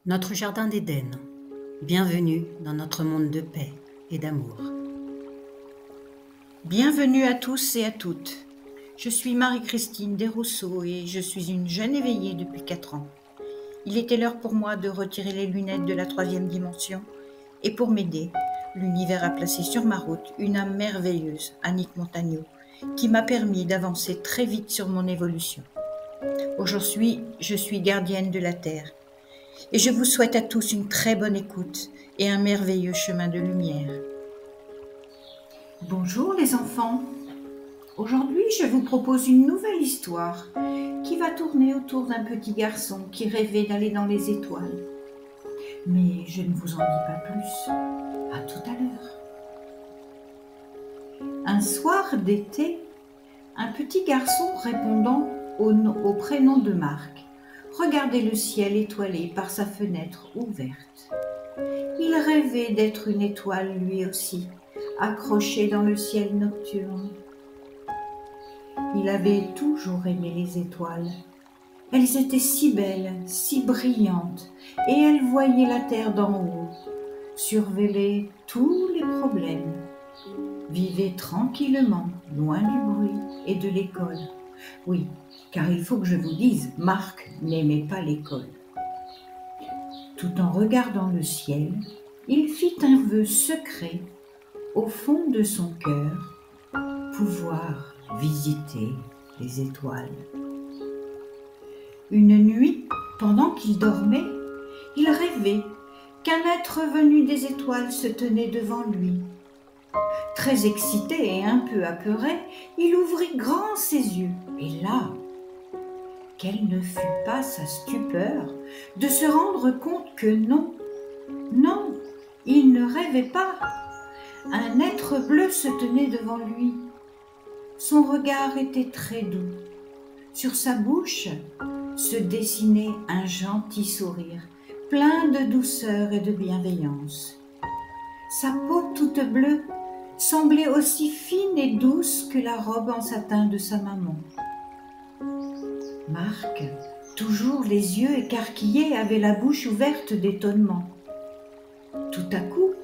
Notre jardin d'Éden. Bienvenue dans notre monde de paix et d'amour. Bienvenue à tous et à toutes. Je suis Marie-Christine Desrousseaux et je suis une jeune éveillée depuis 4 ans. Il était l'heure pour moi de retirer les lunettes de la 3e dimension et pour m'aider, l'univers a placé sur ma route une âme merveilleuse, Annick Montagneau, qui m'a permis d'avancer très vite sur mon évolution. Aujourd'hui, je suis gardienne de la Terre et je vous souhaite à tous une très bonne écoute et un merveilleux chemin de lumière. Bonjour les enfants. Aujourd'hui, je vous propose une nouvelle histoire qui va tourner autour d'un petit garçon qui rêvait d'aller dans les étoiles. Mais je ne vous en dis pas plus. À tout à l'heure. Un soir d'été, un petit garçon répondant au prénom de Marc regardait le ciel étoilé par sa fenêtre ouverte. Il rêvait d'être une étoile lui aussi, accroché dans le ciel nocturne. Il avait toujours aimé les étoiles. Elles étaient si belles, si brillantes, et elles voyaient la terre d'en haut, surveillaient tous les problèmes, vivaient tranquillement, loin du bruit et de l'école. Oui, car il faut que je vous dise, Marc n'aimait pas l'école. Tout en regardant le ciel, il fit un vœu secret au fond de son cœur, pouvoir visiter les étoiles. Une nuit, pendant qu'il dormait, il rêvait qu'un être venu des étoiles se tenait devant lui. Très excité et un peu apeuré, il ouvrit grand ses yeux. Et là, quelle ne fut pas sa stupeur de se rendre compte que non, il ne rêvait pas. Un être bleu se tenait devant lui. Son regard était très doux. Sur sa bouche se dessinait un gentil sourire, plein de douceur et de bienveillance. Sa peau toute bleue semblait aussi fine et douce que la robe en satin de sa maman. Marc, toujours les yeux écarquillés, avait la bouche ouverte d'étonnement. Tout à coup,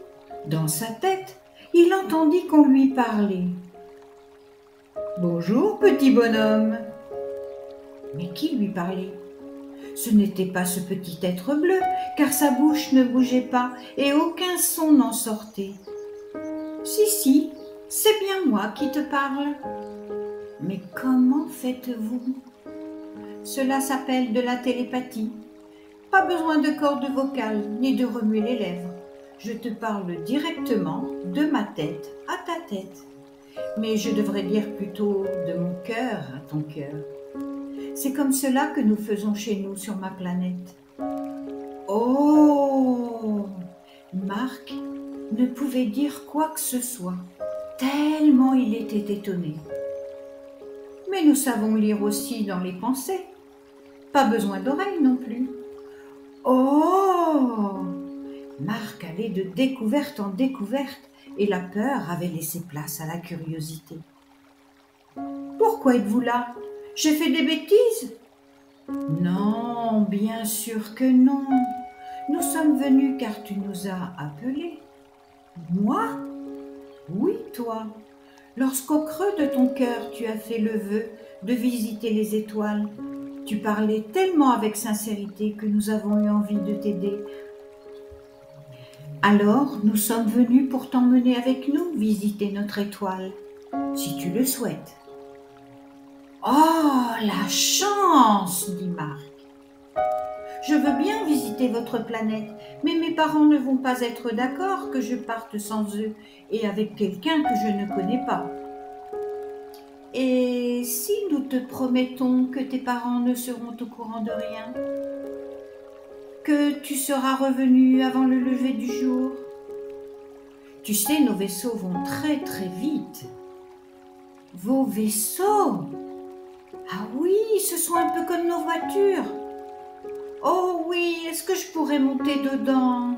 dans sa tête, il entendit qu'on lui parlait. « Bonjour, petit bonhomme !» Mais qui lui parlait ? Ce n'était pas ce petit être bleu, car sa bouche ne bougeait pas et aucun son n'en sortait. « Si, c'est bien moi qui te parle. »« Mais comment faites-vous ? » ?»« Cela s'appelle de la télépathie. Pas besoin de cordes vocales ni de remuer les lèvres. Je te parle directement de ma tête à ta tête. Mais je devrais dire plutôt de mon cœur à ton cœur. C'est comme cela que nous faisons chez nous sur ma planète. » Oh ! Marc ne pouvait dire quoi que ce soit, tellement il était étonné. Mais nous savons lire aussi dans les pensées. Pas besoin d'oreilles non plus. Oh ! Marc allait de découverte en découverte et la peur avait laissé place à la curiosité. « Pourquoi êtes-vous là ? J'ai fait des bêtises ? » ?»« Non, bien sûr que non. Nous sommes venus car tu nous as appelés. »« Moi ? » ?»« Oui, toi. Lorsqu'au creux de ton cœur tu as fait le vœu de visiter les étoiles, tu parlais tellement avec sincérité que nous avons eu envie de t'aider. Alors, nous sommes venus pour t'emmener avec nous visiter notre étoile, si tu le souhaites. »« Oh, la chance !» dit Marc. « Je veux bien visiter votre planète, mais mes parents ne vont pas être d'accord que je parte sans eux et avec quelqu'un que je ne connais pas. » »« Et si nous te promettons que tes parents ne seront au courant de rien ? Que tu seras revenu avant le lever du jour ? Tu sais, nos vaisseaux vont très très vite. »« Vos vaisseaux ? Ah oui, ce sont un peu comme nos voitures. » »« Oh oui, est-ce que je pourrais monter dedans ? » ?»«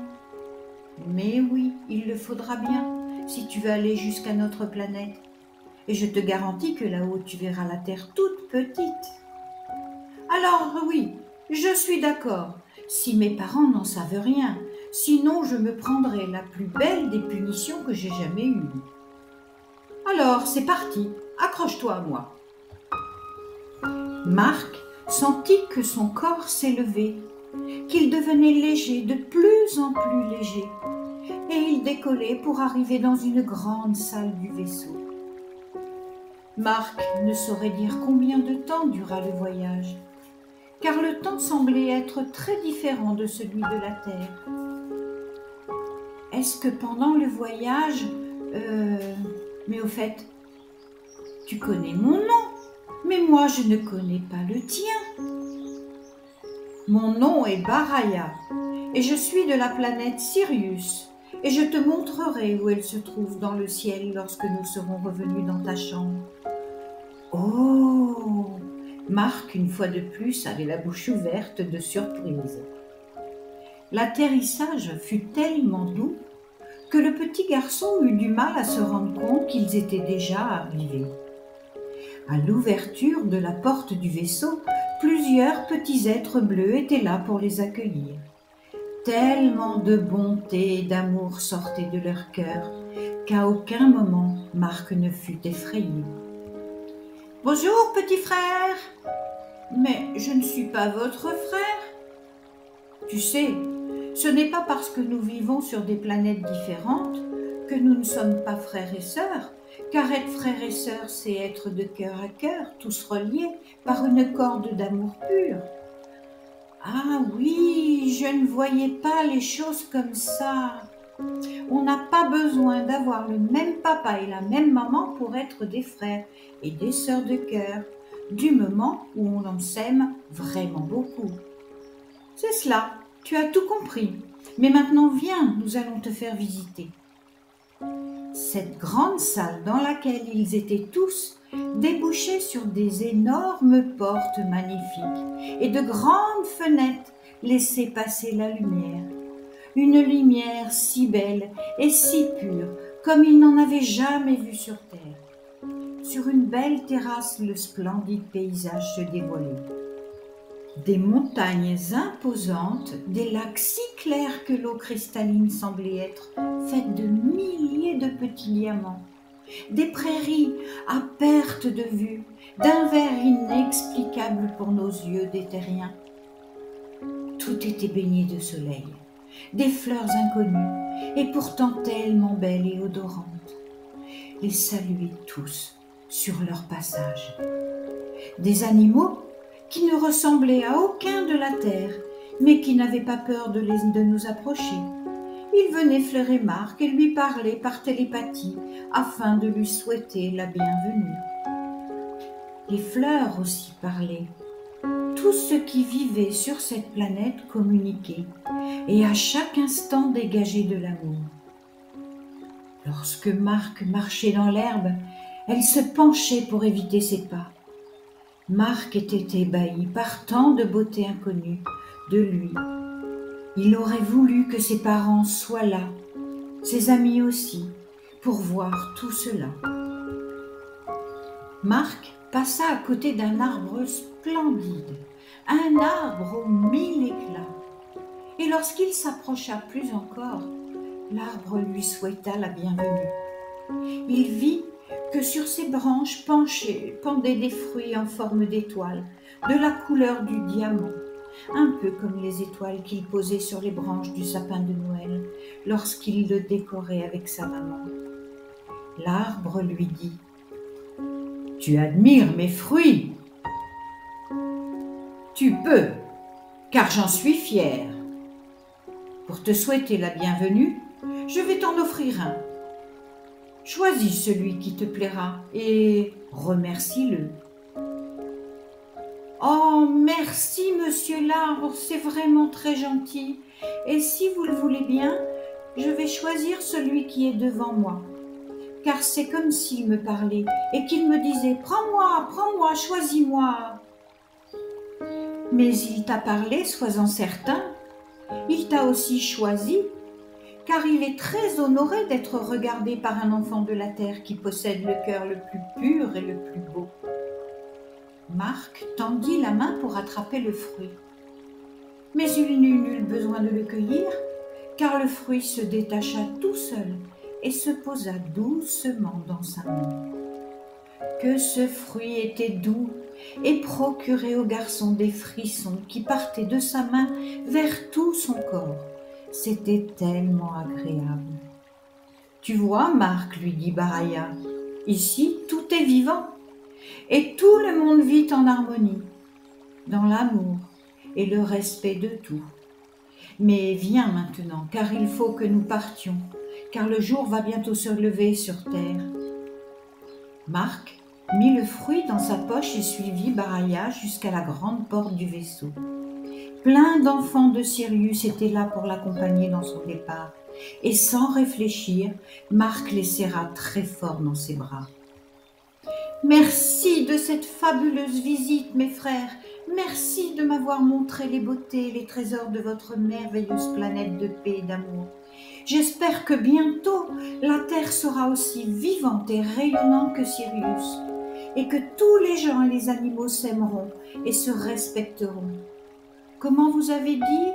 Mais oui, il le faudra bien, si tu veux aller jusqu'à notre planète. Et je te garantis que là-haut, tu verras la Terre toute petite. »« Alors oui, je suis d'accord. si mes parents n'en savent rien, sinon je me prendrais la plus belle des punitions que j'ai jamais eues. Alors, c'est parti, accroche-toi à moi. Marc sentit que son corps s'élevait, qu'il devenait léger, de plus en plus léger, et il décollait pour arriver dans une grande salle du vaisseau. Marc ne saurait dire combien de temps dura le voyage, car le temps semblait être très différent de celui de la Terre. Est-ce que pendant le voyage... Mais au fait, tu connais mon nom, mais moi je ne connais pas le tien. Mon nom est Baraya, et je suis de la planète Sirius, et je te montrerai où elle se trouve dans le ciel lorsque nous serons revenus dans ta chambre. Oh! Marc, une fois de plus, avait la bouche ouverte de surprise. L'atterrissage fut tellement doux que le petit garçon eut du mal à se rendre compte qu'ils étaient déjà arrivés. À l'ouverture de la porte du vaisseau, plusieurs petits êtres bleus étaient là pour les accueillir. Tellement de bonté et d'amour sortaient de leur cœur qu'à aucun moment Marc ne fut effrayé. « Bonjour, petit frère !»« Mais je ne suis pas votre frère. »« Tu sais, ce n'est pas parce que nous vivons sur des planètes différentes que nous ne sommes pas frères et sœurs, car être frère et sœur, c'est être de cœur à cœur, tous reliés par une corde d'amour pur. » Ah oui, je ne voyais pas les choses comme ça. On n'a pas besoin d'avoir le même papa et la même maman pour être des frères et des sœurs de cœur, du moment où on en s'aime vraiment beaucoup. C'est cela, tu as tout compris. Mais maintenant viens, nous allons te faire visiter. Cette grande salle dans laquelle ils étaient tous débouchait sur des énormes portes magnifiques et de grandes fenêtres laissaient passer la lumière. Une lumière si belle et si pure comme ils n'en avaient jamais vu sur terre. Sur une belle terrasse, le splendide paysage se dévoilait. Des montagnes imposantes, des lacs si clairs que l'eau cristalline semblait être faite de milliers de petits diamants, des prairies à perte de vue, d'un vert inexplicable pour nos yeux d'éthériens. Tout était baigné de soleil, des fleurs inconnues et pourtant tellement belles et odorantes. Les saluaient tous sur leur passage. Des animaux qui ne ressemblaient à aucun de la terre, mais qui n'avaient pas peur de nous approcher. Ils venaient flairer Marc et lui parler par télépathie afin de lui souhaiter la bienvenue. Les fleurs aussi parlaient. Tout ce qui vivait sur cette planète communiquait et à chaque instant dégageait de l'amour. Lorsque Marc marchait dans l'herbe, elle se penchait pour éviter ses pas. Marc était ébahi par tant de beauté inconnue de lui. Il aurait voulu que ses parents soient là, ses amis aussi, pour voir tout cela. Marc passa à côté d'un arbre splendide, un arbre aux 1000 éclats. Et lorsqu'il s'approcha plus encore, l'arbre lui souhaita la bienvenue. Il vit que sur ses branches pendaient des fruits en forme d'étoiles, de la couleur du diamant, un peu comme les étoiles qu'il posait sur les branches du sapin de Noël lorsqu'il le décorait avec sa maman. L'arbre lui dit : « Tu admires mes fruits ? Tu peux, car j'en suis fier. Pour te souhaiter la bienvenue, je vais t'en offrir un. Choisis celui qui te plaira et remercie-le. » « Oh, merci, monsieur l'arbre, c'est vraiment très gentil. Et si vous le voulez bien, je vais choisir celui qui est devant moi. Car c'est comme s'il me parlait et qu'il me disait : prends-moi, choisis-moi. » Mais il t'a parlé, sois-en certain. Il t'a aussi choisi, car il est très honoré d'être regardé par un enfant de la terre qui possède le cœur le plus pur et le plus beau. Marc tendit la main pour attraper le fruit. Mais il n'eut nul besoin de le cueillir, car le fruit se détacha tout seul et se posa doucement dans sa main. Que ce fruit était doux et procurait au garçon des frissons qui partaient de sa main vers tout son corps. C'était tellement agréable. Tu vois, Marc, lui dit Baraya, ici tout est vivant et tout le monde vit en harmonie, dans l'amour et le respect de tout. Mais viens maintenant, car il faut que nous partions, car le jour va bientôt se lever sur terre. Marc mit le fruit dans sa poche et suivit Baraya jusqu'à la grande porte du vaisseau. Plein d'enfants de Sirius étaient là pour l'accompagner dans son départ, et sans réfléchir, Marc les serra très fort dans ses bras. « Merci de cette fabuleuse visite, mes frères. Merci de m'avoir montré les beautés et les trésors de votre merveilleuse planète de paix et d'amour. J'espère que bientôt la Terre sera aussi vivante et rayonnante que Sirius, et que tous les gens et les animaux s'aimeront et se respecteront. Comment vous avez dit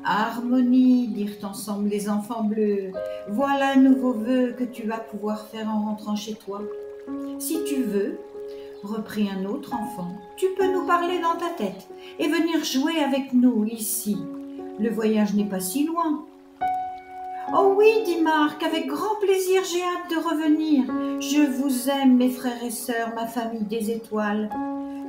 harmonie, dirent ensemble les enfants bleus. Voilà un nouveau vœu que tu vas pouvoir faire en rentrant chez toi. Si tu veux, reprit un autre enfant, tu peux nous parler dans ta tête et venir jouer avec nous ici. Le voyage n'est pas si loin. Oh oui, dit Marc, avec grand plaisir, j'ai hâte de revenir. Je vous aime, mes frères et sœurs, ma famille des étoiles.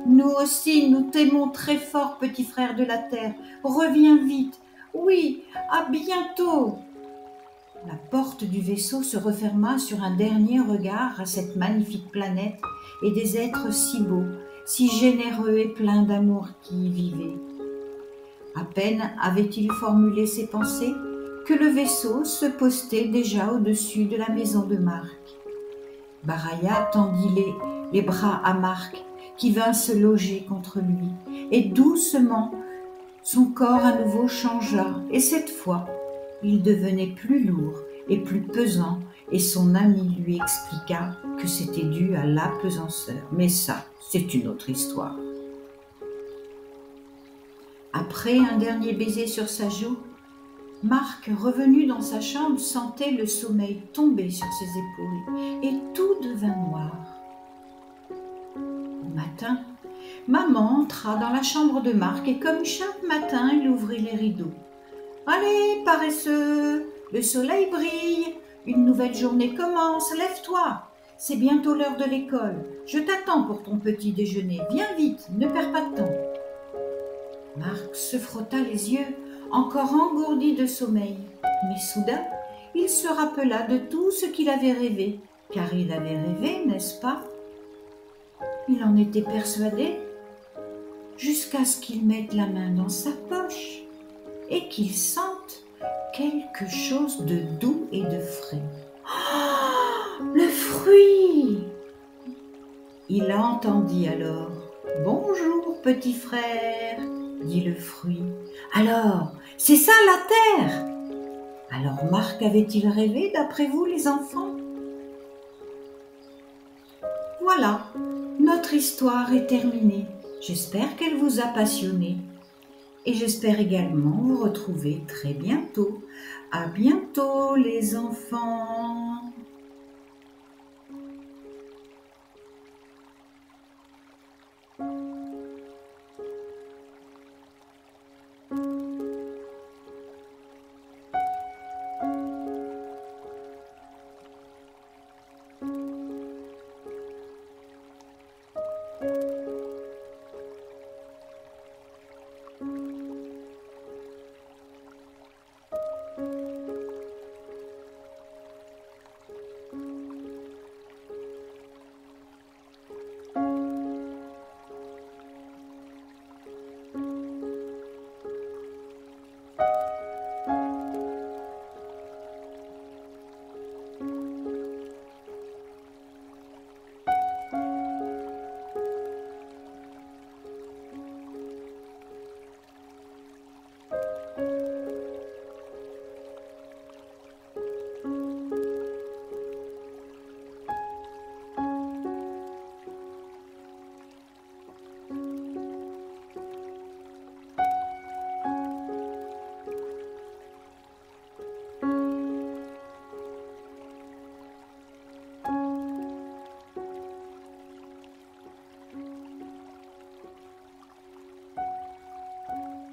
Nous aussi, nous t'aimons très fort, petit frère de la terre. Reviens vite. Oui, à bientôt. La porte du vaisseau se referma sur un dernier regard à cette magnifique planète et des êtres si beaux, si généreux et pleins d'amour qui y vivaient. À peine avait-il formulé ses pensées que le vaisseau se postait déjà au-dessus de la maison de Marc. Baraya tendit les bras à Marc, qui vint se loger contre lui, et doucement son corps à nouveau changea, et cette fois, il devenait plus lourd et plus pesant, et son ami lui expliqua que c'était dû à l'apesanteur. Mais ça, c'est une autre histoire. Après un dernier baiser sur sa joue, Marc, revenu dans sa chambre, sentait le sommeil tomber sur ses épaules, et tout devint noir. Au matin, maman entra dans la chambre de Marc et comme chaque matin, il ouvrit les rideaux. « Allez, paresseux, le soleil brille, une nouvelle journée commence, lève-toi, c'est bientôt l'heure de l'école, je t'attends pour ton petit déjeuner, viens vite, ne perds pas de temps. » Marc se frotta les yeux, encore engourdi de sommeil, mais soudain, il se rappela de tout ce qu'il avait rêvé, car il avait rêvé, n'est-ce pas? Il en était persuadé, jusqu'à ce qu'il mette la main dans sa poche et qu'il sente quelque chose de doux et de frais. Oh, le fruit! Il entendit alors « Bonjour, petit frère !» dit le fruit. « Alors, c'est ça la terre !» Alors Marc avait-il rêvé, d'après vous, les enfants? Voilà, notre histoire est terminée. J'espère qu'elle vous a passionné. Et j'espère également vous retrouver très bientôt. À bientôt, les enfants!